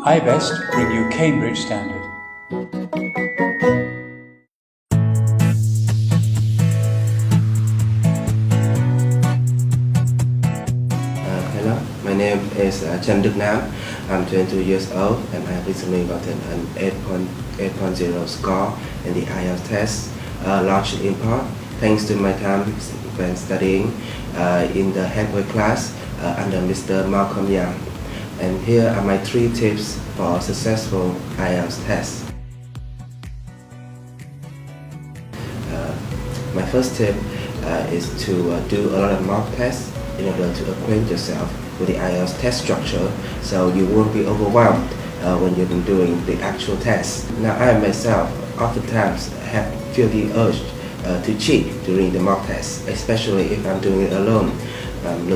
IBEST bring you Cambridge Standard. Hello, my name is Trần Đức Nam. I'm 22 years old and I have recently gotten an 8.0 score in the IELTS test, largely in part thanks to my time when studying in the Hanoi class under Mr. Malcolm Young. And here are my 3 tips for a successful IELTS test. My first tip is to do a lot of mock tests in order to acquaint yourself with the IELTS test structure so you won't be overwhelmed when you've been doing the actual test. Now I myself oftentimes feel the urge to cheat during the mock test, especially if I'm doing it alone. I'm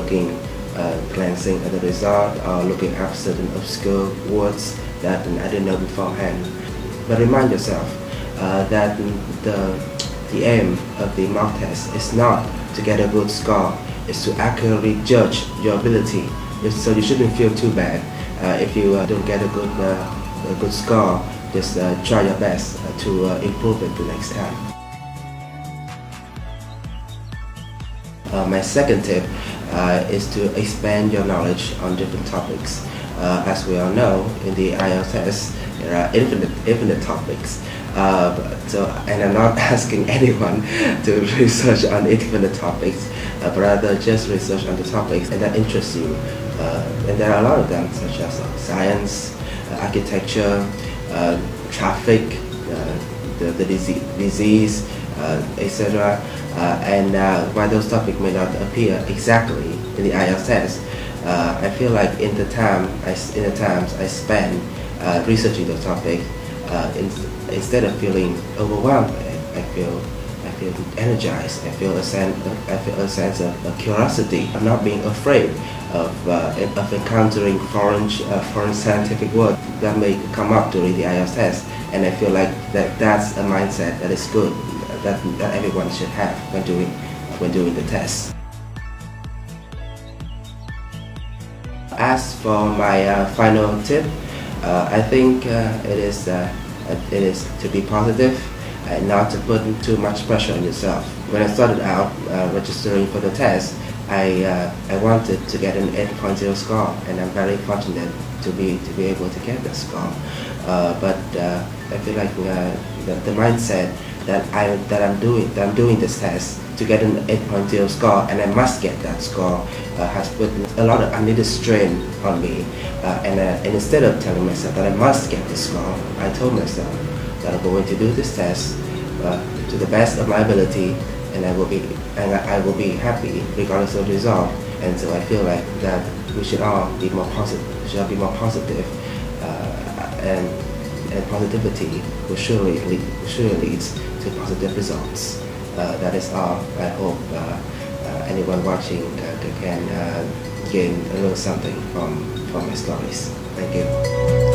glancing at the result or looking up certain obscure words that I didn't know beforehand. But remind yourself that the aim of the mock test is not to get a good score, it's to accurately judge your ability. So you shouldn't feel too bad if you don't get a good score. Just try your best to improve it the next time. My second tip is to expand your knowledge on different topics. As we all know, in the IELTS test, there are infinite topics. And I'm not asking anyone to research on infinite topics, but rather just research on the topics that interest you. And there are a lot of them, such as science, architecture, traffic, the disease, etc. And while those topics may not appear exactly in the IELTS test, I feel like in the times I spend researching those topics, instead of feeling overwhelmed, I feel energized. I feel a sense of curiosity. I'm not being afraid of encountering foreign scientific words that may come up during the IELTS test, and I feel like that's a mindset that is good, that everyone should have when doing the test. As for my final tip, I think it is to be positive and not to put too much pressure on yourself. When I started out registering for the test, I wanted to get an 8.0 score, and I'm very fortunate to be able to get that score. But I feel like the mindset that I'm doing this test to get an 8.0 score, and I must get that score, has put a lot of unneeded strain on me. And instead of telling myself that I must get this score, I told myself that I'm going to do this test to the best of my ability, and I will be happy regardless of the result. And so I feel like that we should all be more positive. And positivity will surely leads to positive results. That is all. I hope anyone watching can gain a little something from my stories. Thank you.